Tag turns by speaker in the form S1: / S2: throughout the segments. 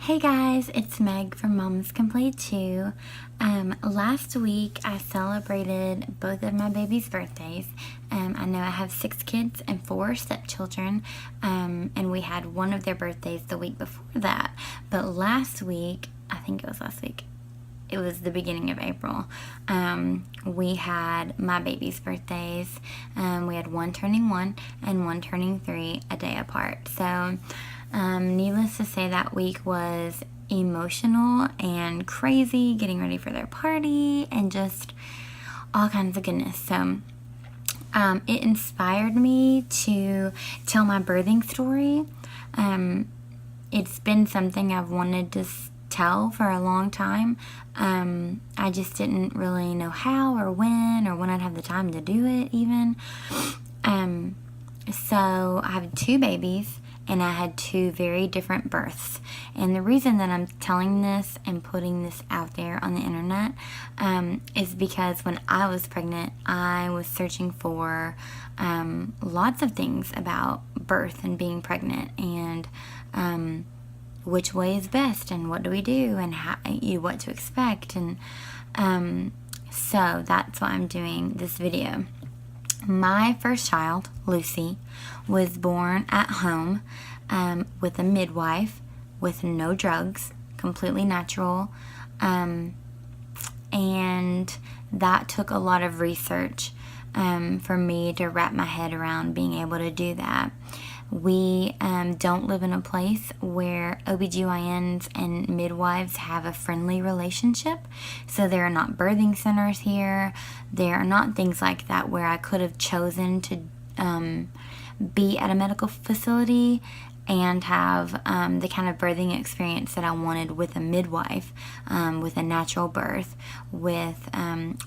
S1: Hey guys, it's Meg from Mom's Complete 2. Last week I celebrated both of my babies' birthdays. I know I have 6 kids and 4 stepchildren, and we had one of their birthdays the week before that. But last week, I think it was last week, it was the beginning of April, we had my baby's birthdays. We had one turning 1 and one turning 3 a day apart. So needless to say, that week was emotional and crazy, getting ready for their party and just all kinds of goodness. So it inspired me to tell my birthing story. It's been something I've wanted to tell for a long time. I just didn't really know how or when I'd have the time to do it even. So I have 2 babies and I had 2 very different births. And the reason that I'm telling this and putting this out there on the internet is because when I was pregnant, I was searching for lots of things about birth and being pregnant, and which way is best and what do we do and how, what to expect. And so that's why I'm doing this video. My first child, Lucy, was born at home with a midwife, with no drugs, completely natural, and that took a lot of research for me to wrap my head around being able to do that. We don't live in a place where OBGYNs and midwives have a friendly relationship. So there are not birthing centers here. There are not things like that where I could have chosen to be at a medical facility and have the kind of birthing experience that I wanted with a midwife, with a natural birth, with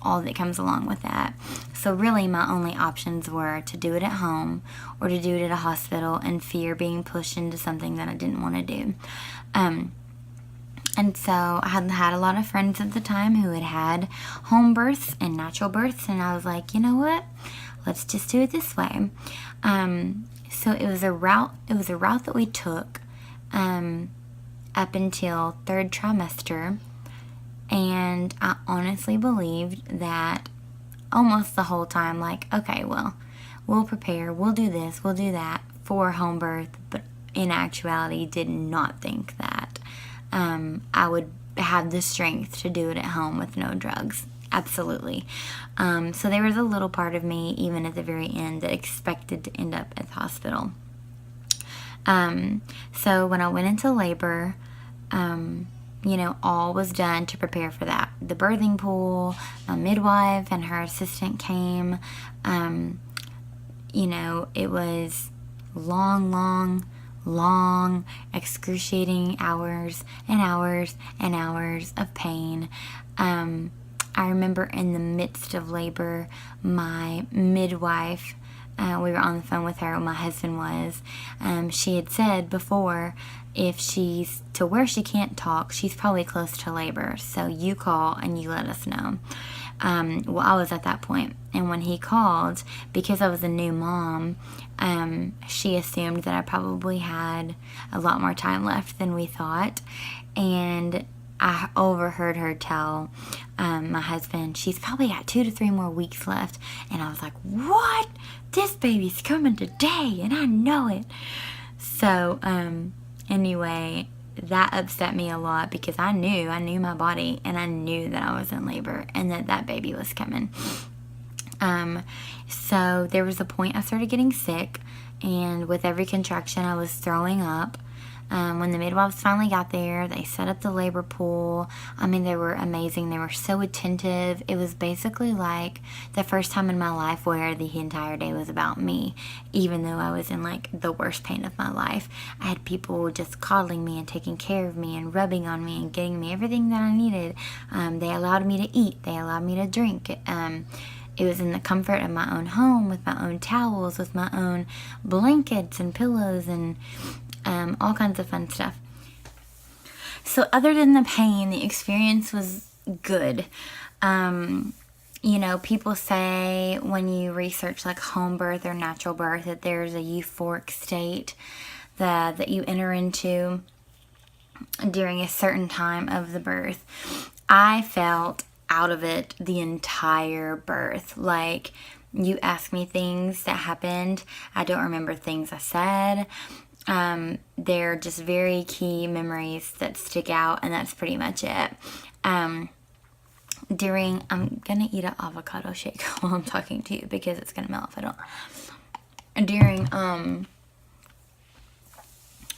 S1: all that comes along with that. So really my only options were to do it at home or to do it at a hospital and fear being pushed into something that I didn't want to do. And so I had a lot of friends at the time who had home births and natural births, and I was like, you know what? Let's just do it this way. So it was a route that we took up until 3rd trimester, and I honestly believed that almost the whole time, like, okay, well, we'll prepare, we'll do this, we'll do that for home birth, but in actuality did not think that I would have the strength to do it at home with no drugs. Absolutely. So there was a little part of me, even at the very end, that expected to end up at the hospital. So when I went into labor, all was done to prepare for that. The birthing pool, my midwife and her assistant came. It was long, excruciating hours and hours and hours of pain. I remember in the midst of labor, my midwife, we were on the phone with her, my husband was, she had said before, if she's to where she can't talk, she's probably close to labor, so you call and you let us know. Well, I was at that point, and when he called, because I was a new mom, she assumed that I probably had a lot more time left than we thought, and I overheard her tell my husband, she's probably got 2 to 3 more weeks left. And I was like, what? This baby's coming today, and I know it. So anyway, that upset me a lot because I knew my body, and I knew that I was in labor and that baby was coming. So there was a point I started getting sick, and with every contraction I was throwing up. When the midwives finally got there, they set up the labor pool. I mean, they were amazing. They were so attentive. It was basically like the first time in my life where the entire day was about me, even though I was in like the worst pain of my life. I had people just coddling me and taking care of me and rubbing on me and getting me everything that I needed. They allowed me to eat. They allowed me to drink. It was in the comfort of my own home, with my own towels, with my own blankets and pillows and all kinds of fun stuff. So other than the pain, the experience was good. People say when you research like home birth or natural birth that there's a euphoric state that you enter into. during a certain time of the birth. I felt out of it the entire birth. Like, you ask me things that happened, I don't remember things I said. They're just very key memories that stick out, and that's pretty much it. I'm gonna eat an avocado shake while I'm talking to you because it's gonna melt if I don't.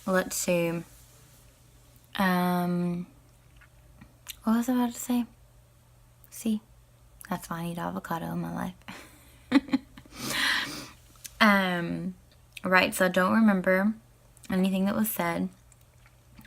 S1: Let's see. What was I about to say? See, that's why I need avocado in my life. Right, so I don't remember anything that was said,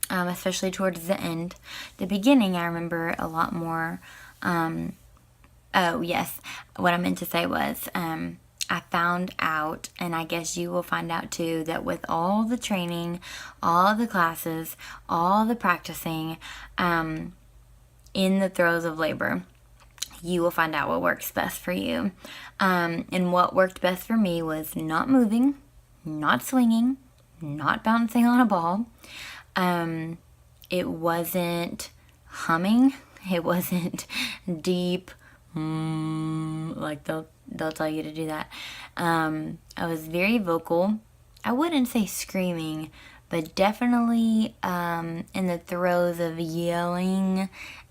S1: especially towards the end. The beginning, I remember a lot more. Oh, yes, what I meant to say was, I found out, and I guess you will find out too, that with all the training, all the classes, all the practicing, in the throes of labor, you will find out what works best for you. And what worked best for me was not moving, not swinging, not bouncing on a ball. It wasn't humming. It wasn't deep, like they'll tell you to do that. I was very vocal. I wouldn't say screaming, but definitely in the throes of yelling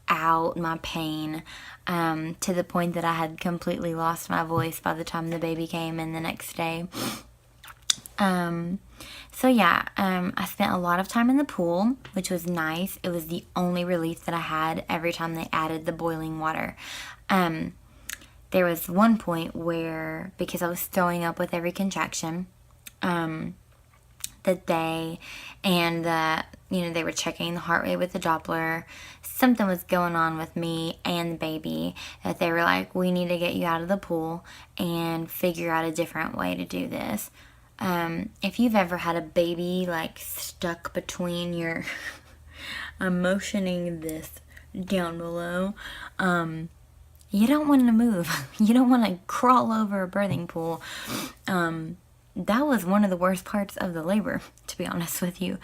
S1: out my pain, to the point that I had completely lost my voice by the time the baby came in the next day. So yeah, I spent a lot of time in the pool, which was nice. It was the only relief that I had every time they added the boiling water. There was one point where, because I was throwing up with every contraction, that they were checking the heart rate with the Doppler. Something was going on with me and the baby, that they were like, we need to get you out of the pool and figure out a different way to do this. If you've ever had a baby like stuck between your, I'm motioning this down below, you don't want to move. You don't want to crawl over a birthing pool. That was one of the worst parts of the labor, to be honest with you.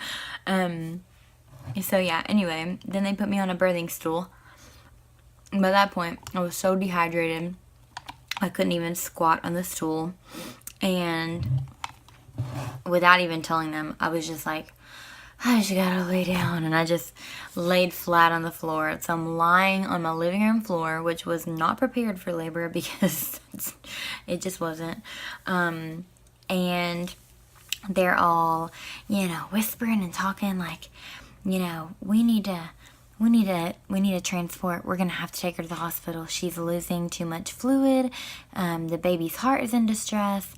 S1: So yeah, anyway, then they put me on a birthing stool. By that point, I was so dehydrated, I couldn't even squat on the stool. And without even telling them, I was just like, I just gotta lay down. And I just laid flat on the floor. So I'm lying on my living room floor, which was not prepared for labor because it just wasn't. And they're all, whispering and talking like, we need to transport. We're going to have to take her to the hospital. She's losing too much fluid. The baby's heart is in distress.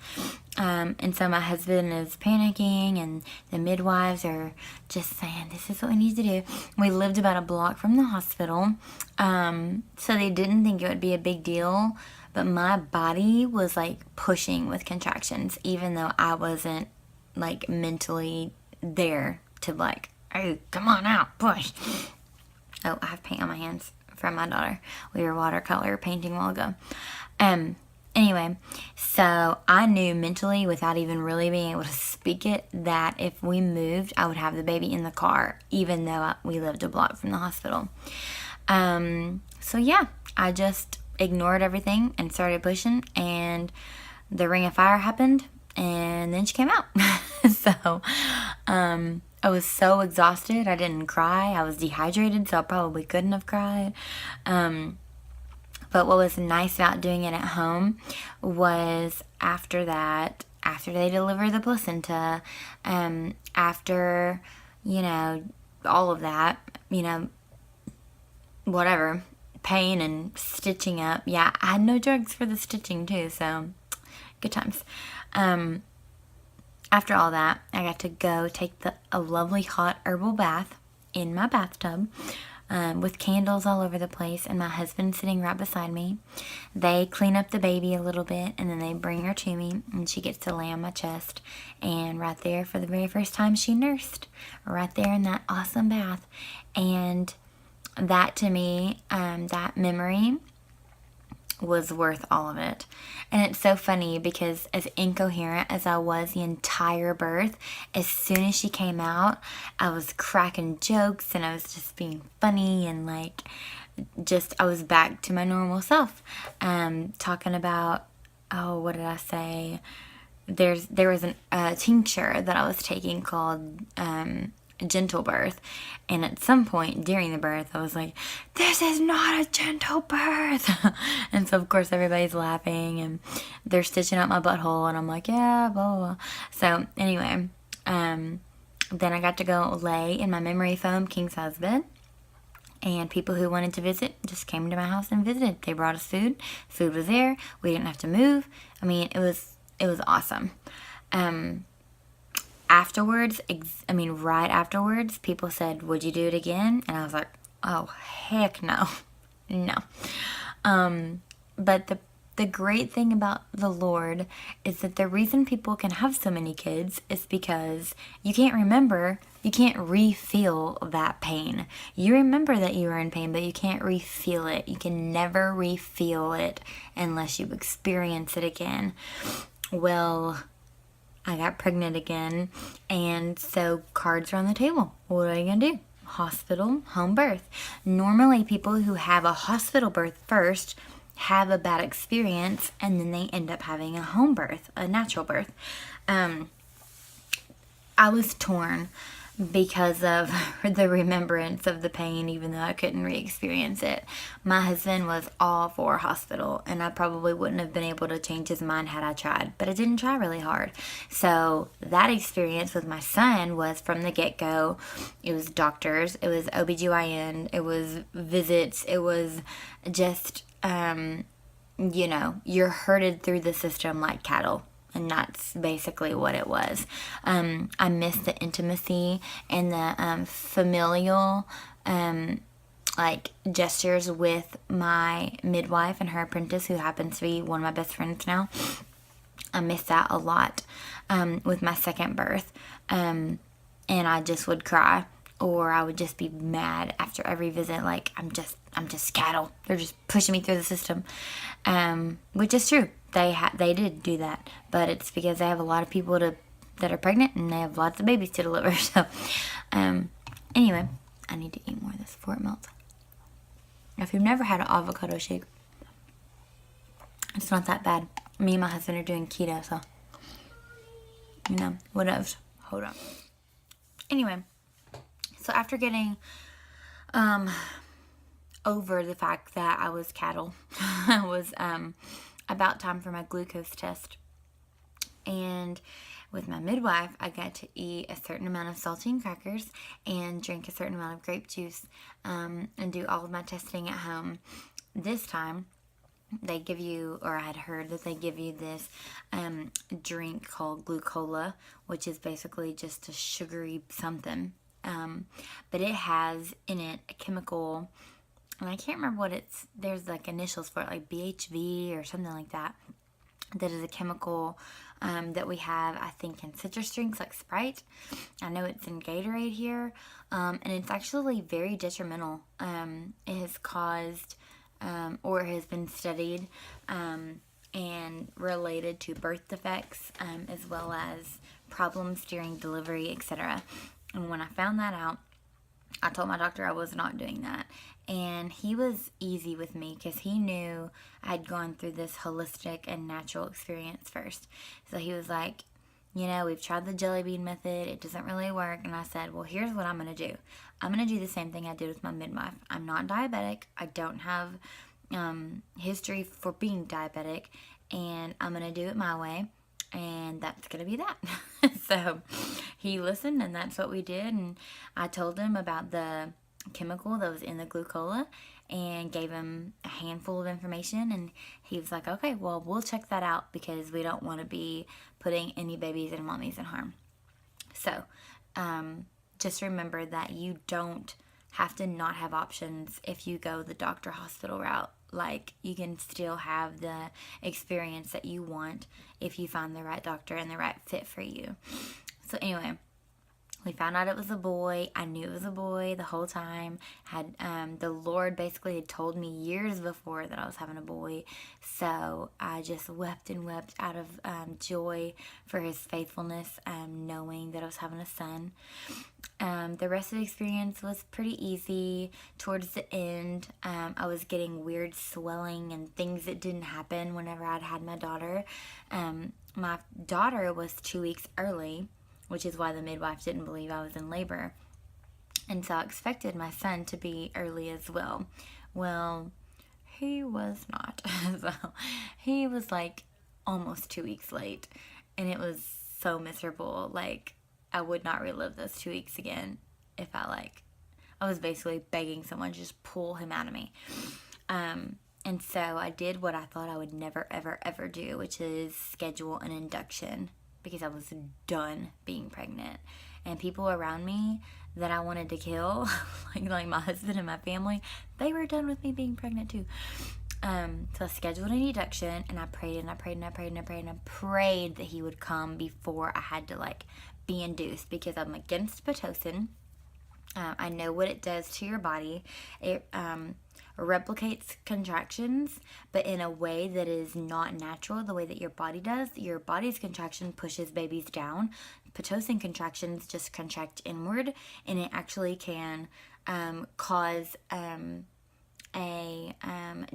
S1: And so my husband is panicking, and the midwives are just saying, this is what we need to do. We lived about a block from the hospital. So they didn't think it would be a big deal. But my body was like pushing with contractions, even though I wasn't like mentally there to like, oh, come on out, push. Oh, I have paint on my hands from my daughter. We were watercolor painting a while ago. Anyway, so I knew mentally, without even really being able to speak it, that if we moved, I would have the baby in the car, even though we lived a block from the hospital. So yeah, I just ignored everything and started pushing, and the ring of fire happened, and then she came out. So, I was so exhausted, I didn't cry. I was dehydrated, so I probably couldn't have cried. But what was nice about doing it at home was after that, after they deliver the placenta, after, all of that, whatever, pain and stitching up. Yeah, I had no drugs for the stitching too, so good times. After all that, I got to go take a lovely hot herbal bath in my bathtub, with candles all over the place, and my husband sitting right beside me. They clean up the baby a little bit, and then they bring her to me, and she gets to lay on my chest. And right there, for the very first time, she nursed, right there in that awesome bath. And that, to me, that memory was worth all of it. And it's so funny because as incoherent as I was the entire birth, as soon as she came out, I was cracking jokes and I was just being funny and like I was back to my normal self. Talking about, oh, what did I say? There was a tincture that I was taking called gentle birth, and at some point during the birth I was like, this is not a gentle birth. And so of course everybody's laughing and they're stitching up my butthole and I'm like, yeah, blah blah blah. So anyway, then I got to go lay in my memory foam king size bed, and people who wanted to visit just came to my house and visited. They brought us food was there, we didn't have to move. I mean, it was awesome. Afterwards, right afterwards, people said, would you do it again? And I was like, oh, heck no. No. But the great thing about the Lord is that the reason people can have so many kids is because you can't re-feel that pain. You remember that you were in pain, but you can't re-feel it. You can never re-feel it unless you experience it again. Well, I got pregnant again, and so cards are on the table. What are you going to do? Hospital, home birth. Normally, people who have a hospital birth first have a bad experience, and then they end up having a home birth, a natural birth. I was torn because of the remembrance of the pain, even though I couldn't re-experience it. My husband was all for hospital, and I probably wouldn't have been able to change his mind had I tried, but I didn't try really hard. So that experience with my son was from the get-go. It was doctors, it was OBGYN, it was visits, it was just, you're herded through the system like cattle. And that's basically what it was. I missed the intimacy and the familial gestures with my midwife and her apprentice, who happens to be one of my best friends now. I missed that a lot with my second birth. And I just would cry, or I would just be mad after every visit, like I'm just cattle. They're just pushing me through the system, which is true. They did do that, but it's because they have a lot of people that are pregnant and they have lots of babies to deliver. So, anyway, I need to eat more of this before it melts. If you've never had an avocado shake, it's not that bad. Me and my husband are doing keto, so whatever. Hold on. Anyway, so after getting over the fact that I was cattle, it was about time for my glucose test. And with my midwife, I got to eat a certain amount of saltine crackers and drink a certain amount of grape juice, and do all of my testing at home. This time, they give you, or I had heard that they give you this drink called glucola, which is basically just a sugary something. But it has in it a chemical, and I can't remember what there's like initials for it, like BHV or something like that. That is a chemical that we have, I think, in citrus drinks like Sprite. I know it's in Gatorade here, and it's actually very detrimental. It has caused, or has been studied, and related to birth defects, as well as problems during delivery, etc. And when I found that out, I told my doctor I was not doing that. And he was easy with me because he knew I had gone through this holistic and natural experience first. So he was like, we've tried the jelly bean method. It doesn't really work. And I said, well, here's what I'm going to do. I'm going to do the same thing I did with my midwife. I'm not diabetic. I don't have history for being diabetic. And I'm going to do it my way. And that's going to be that. So he listened, and that's what we did. And I told him about the chemical that was in the glucola and gave him a handful of information, and he was like, okay, well, we'll check that out because we don't want to be putting any babies and mommies in harm. So just remember that you don't have to not have options if you go the doctor hospital route. Like, you can still have the experience that you want if you find the right doctor and the right fit for you. So anyway, We found out it was a boy. I knew it was a boy the whole time. Had the Lord basically had told me years before that I was having a boy. So I just wept and wept out of joy for his faithfulness, knowing that I was having a son. The rest of the experience was pretty easy. Towards the end, I was getting weird swelling and things that didn't happen whenever I'd had my daughter. My daughter was 2 weeks early, which is why the midwife didn't believe I was in labor. And so I expected my son to be early as well. Well, he was not. So he was like almost 2 weeks late. And it was so miserable. Like, I would not relive those 2 weeks again if I was basically begging someone to just pull him out of me. And so I did what I thought I would never, ever, ever do, which is schedule an induction, because I was done being pregnant. And people around me that I wanted to kill, like my husband and my family, they were done with me being pregnant too. So I scheduled an induction, and I prayed and I prayed and I prayed and I prayed and I prayed that he would come before I had to be induced, because I'm against Pitocin. I know what it does to your body. It replicates contractions, but in a way that is not natural, the way that your body does. Your body's contraction pushes babies down. Pitocin contractions just contract inward, and it actually can cause a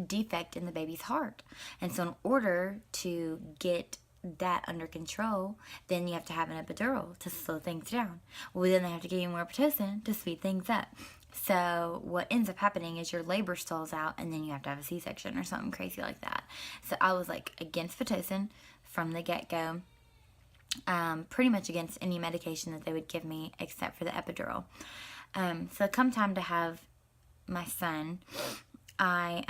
S1: defect in the baby's heart. And so in order to get that under control, then you have to have an epidural to slow things down. Well, then they have to give you more Pitocin to speed things up. So what ends up happening is your labor stalls out, and then you have to have a C-section or something crazy like that. So I was against Pitocin from the get-go. Pretty much against any medication that they would give me except for the epidural. So come time to have my son, I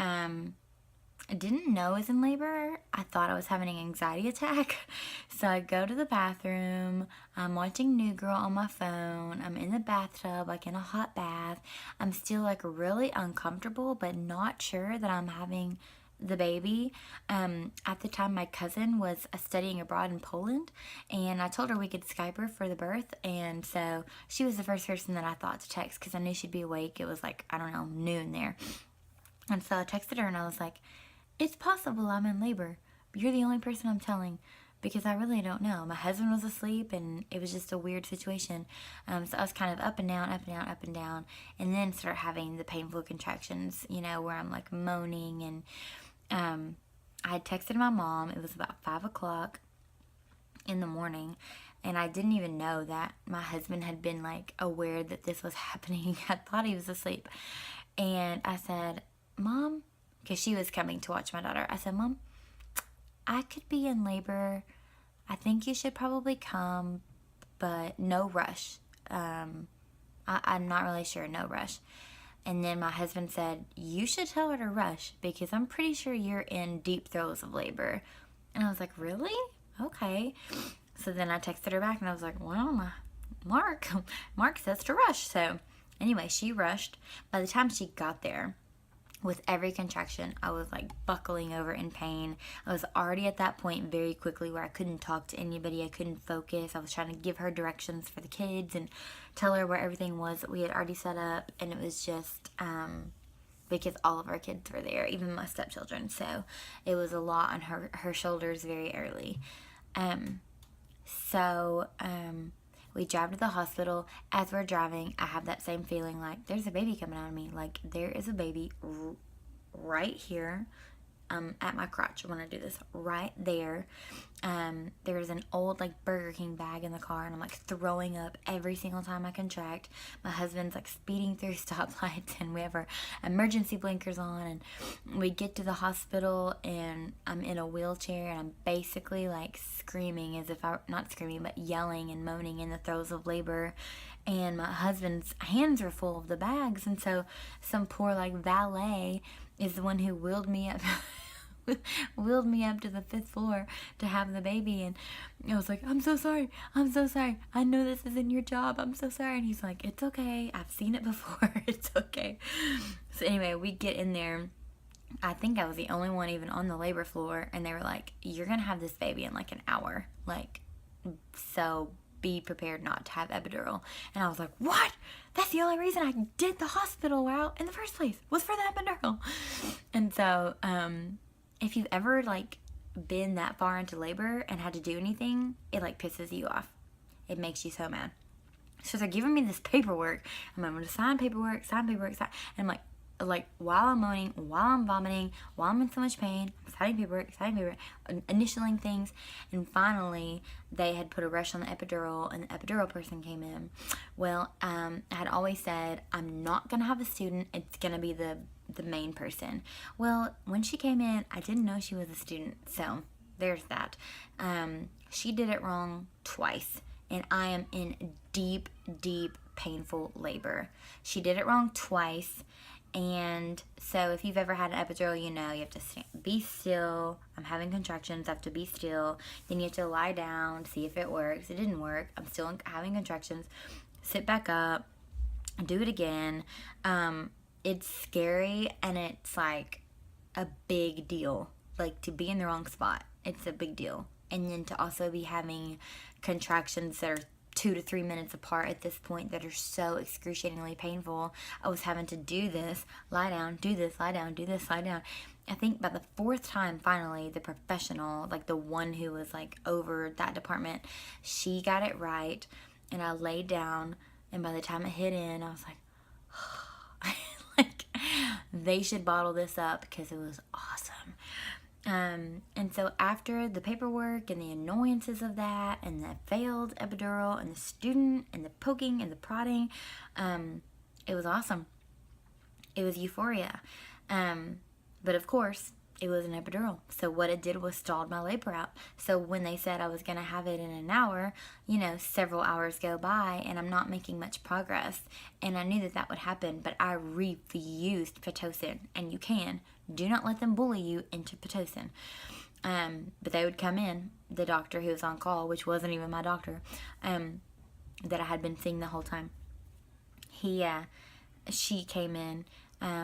S1: didn't know I was in labor. I thought I was having an anxiety attack. So I go to the bathroom. I'm watching New Girl on my phone. I'm in the bathtub, in a hot bath. I'm still really uncomfortable, but not sure that I'm having the baby. At the time, my cousin was studying abroad in Poland, and I told her we could Skype her for the birth. And so she was the first person that I thought to text, because I knew she'd be awake. It was noon there. And so I texted her, and I was like, it's possible I'm in labor, but you're the only person I'm telling, because I really don't know. My husband was asleep, and it was just a weird situation. So I was kind of up and down, up and down, up and down, and then start having the painful contractions, where I'm moaning. And I had texted my mom. It was about 5 o'clock in the morning, and I didn't even know that my husband had been aware that this was happening. I thought he was asleep. And I said, Mom, because she was coming to watch my daughter, I said, Mom, I could be in labor. I think you should probably come, but no rush. I'm not really sure, no rush. And then my husband said, you should tell her to rush, because I'm pretty sure you're in deep throes of labor. And I was like, really? Okay. So then I texted her back, and I was like, well, Mark says to rush. So anyway, she rushed. By the time she got there, with every contraction, I was buckling over in pain. I was already at that point very quickly where I couldn't talk to anybody. I couldn't focus. I was trying to give her directions for the kids and tell her where everything was that we had already set up. And it was just because all of our kids were there, even my stepchildren. So it was a lot on her shoulders very early. We drive to the hospital. As we're driving, I have that same feeling there's a baby coming out of me. There is a baby right here at my crotch. I want to do this right there. There's an old Burger King bag in the car, and I'm throwing up every single time I contract. My husband's speeding through stoplights, and we have our emergency blinkers on, and we get to the hospital, and I'm in a wheelchair, and I'm basically screaming, as if not screaming, but yelling and moaning in the throes of labor. And my husband's hands are full of the bags, and so some poor valet is the one who wheeled me up to the 5th floor to have the baby. And I was like, I'm so sorry, I know this isn't your job, I'm so sorry. And he's like, it's okay, I've seen it before, it's okay. So anyway, we get in there. I think I was the only one even on the labor floor, and they were like, you're gonna have this baby in an hour. So be prepared not to have epidural. And I was like, what? That's the only reason I did the hospital route in the first place, was for the epidural. And so, if you've ever, like, been that far into labor and had to do anything, it, like, pisses you off. It makes you so mad. So they're giving me this paperwork. I'm going to sign paperwork. And I'm like, while I'm moaning, while I'm vomiting, while I'm in so much pain, I'm signing paperwork, initialing things. And finally, they had put a rush on the epidural, and the epidural person came in. Well, I had always said, I'm not going to have a student. It's going to be the main person. Well, when she came in, I didn't know she was a student. So there's that. She did it wrong twice. And I am in deep, deep, painful labor. She did it wrong twice. And so if you've ever had an epidural, you know you have to be still. I'm having contractions. I have to be still. Then you have to lie down, see if it works. It didn't work. I'm still having contractions. Sit back up. Do it again. It's scary, and it's like a big deal. Like, to be in the wrong spot, it's a big deal. And then to also be having contractions that are 2 to 3 minutes apart at this point that are so excruciatingly painful. I was having to do this, lie down, do this, lie down, do this, lie down. I think by the 4th time, finally, the professional, like the one who was like over that department, she got it right. And I laid down, and by the time it hit in, I was like, like, they should bottle this up because it was awesome. And so after the paperwork and the annoyances of that, and the failed epidural, and the student, and the poking, and the prodding, it was awesome. It was euphoria. But of course, it was an epidural. So what it did was stalled my labor out. So when they said I was going to have it in an hour, you know, several hours go by, and I'm not making much progress. And I knew that that would happen, but I refused Pitocin. And you can. Do not let them bully you into Pitocin. But they would come in, the doctor who was on call, which wasn't even my doctor, that I had been seeing the whole time. She came in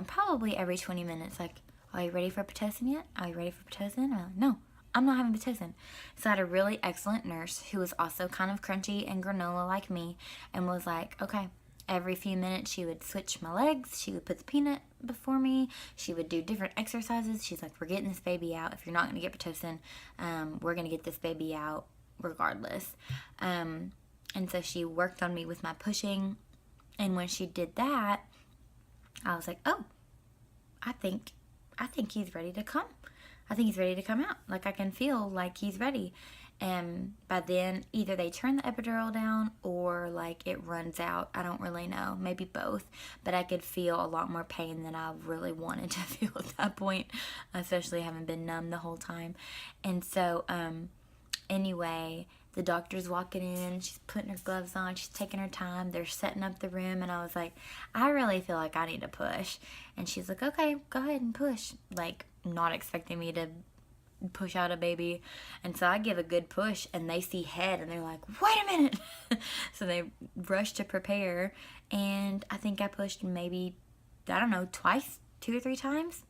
S1: probably every 20 minutes, like, are you ready for Pitocin yet? Are you ready for Pitocin? I'm like, no, I'm not having Pitocin. So I had a really excellent nurse who was also kind of crunchy and granola like me, and was like, okay. Every few minutes, she would switch my legs. She would put the peanut before me. She would do different exercises. She's like, we're getting this baby out. If you're not going to get Pitocin, we're going to get this baby out regardless. And so she worked on me with my pushing. And when she did that, I was like, oh, I think he's ready to come. I think he's ready to come out. Like, I can feel like he's ready. And by then, either they turn the epidural down or, like, it runs out. I don't really know. Maybe both. But I could feel a lot more pain than I really wanted to feel at that point, especially having been numb the whole time. And so, anyway, the doctor's walking in. She's putting her gloves on. She's taking her time. They're setting up the room. And I was like, I really feel like I need to push. And she's like, okay, go ahead and push. Like, not expecting me to push out a baby. And so I give a good push, and they see head, and they're like, wait a minute. So they rush to prepare, and I think I pushed maybe, I don't know, twice, 2 or 3 times.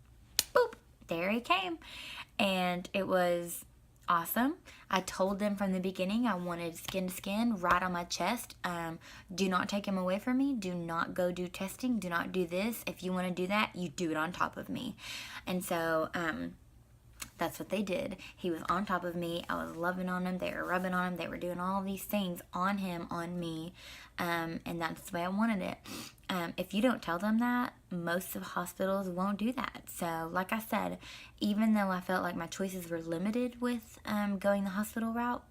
S1: Boop, there he came. And it was awesome. I told them from the beginning I wanted skin to skin right on my chest. Do not take him away from me. Do not go do testing. Do not do this. If you want to do that, you do it on top of me. And so that's what they did. He was on top of me. I was loving on him. They were rubbing on him. They were doing all these things on him, on me. And that's the way I wanted it. If you don't tell them that, most of hospitals won't do that. So, like I said, even though I felt like my choices were limited with going the hospital route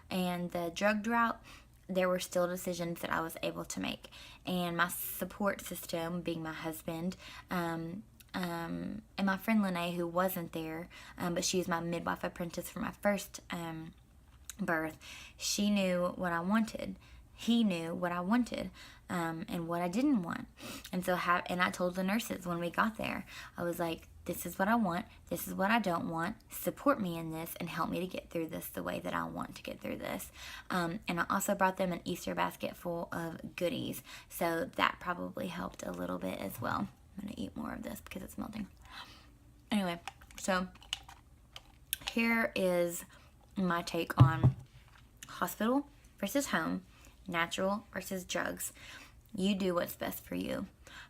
S1: and the drugged route, there were still decisions that I was able to make. And my support system, being my husband, and my friend Lene, who wasn't there, but she was my midwife apprentice for my first birth, she knew what I wanted. He knew what I wanted, and what I didn't want. And so, and I told the nurses when we got there, I was like, this is what I want, this is what I don't want, support me in this, and help me to get through this the way that I want to get through this. And I also brought them an Easter basket full of goodies, so that probably helped a little bit as well. I'm going to eat more of this because it's melting. Anyway, so here is my take on hospital versus home. natural versus drugs. You do what's best for you,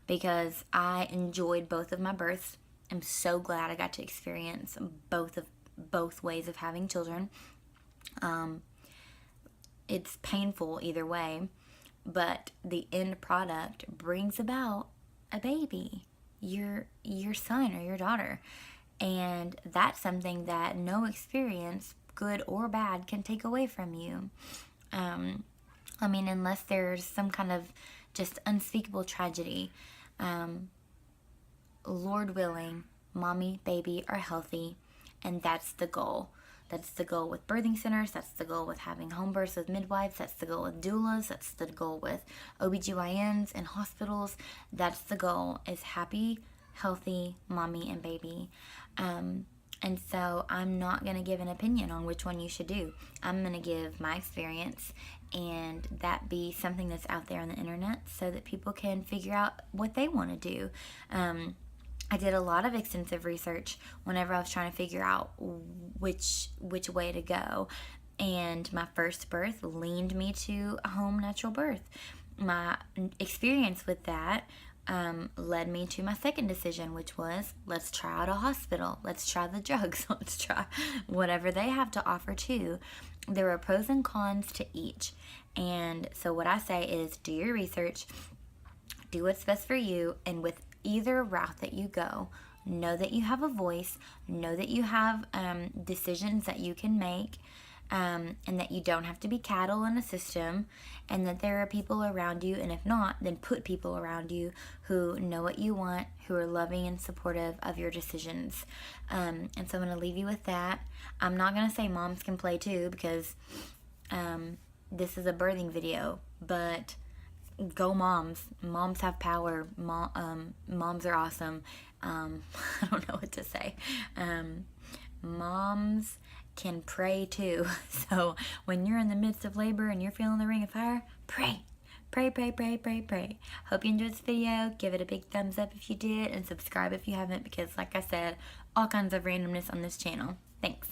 S1: because I enjoyed both of my births. I'm so glad I got to experience both ways of having children. It's painful either way, but the end product brings about a baby, your son or your daughter. And that's something that no experience, good or bad, can take away from you. I mean, unless there's some kind of just unspeakable tragedy. Lord willing, mommy, baby are healthy, and that's the goal. That's the goal with birthing centers. That's the goal with having home births with midwives. That's the goal with doulas. That's the goal with OBGYNs and hospitals. That's the goal, is happy, healthy mommy and baby. And so I'm not going to give an opinion on which one you should do. I'm going to give my experience, and that be something that's out there on the internet so that people can figure out what they want to do. I did a lot of extensive research whenever I was trying to figure out which way to go. And my first birth leaned me to a home natural birth. My experience with that led me to my second decision, which was, let's try out a hospital. Let's try the drugs. Let's try whatever they have to offer too. There are pros and cons to each. And so what I say is, do your research, do what's best for you, and with either route that you go, know that you have a voice, know that you have decisions that you can make, and that you don't have to be cattle in a system, and that there are people around you, and if not, then put people around you who know what you want, who are loving and supportive of your decisions. And so I'm going to leave you with that. I'm not going to say moms can play too, because this is a birthing video, but go moms. Moms have power. Moms are awesome. I don't know what to say. Moms can pray too. So when you're in the midst of labor and you're feeling the ring of fire, pray. Pray, pray, pray, pray, pray. Hope you enjoyed this video. Give it a big thumbs up if you did, and subscribe if you haven't, because like I said, all kinds of randomness on this channel. Thanks.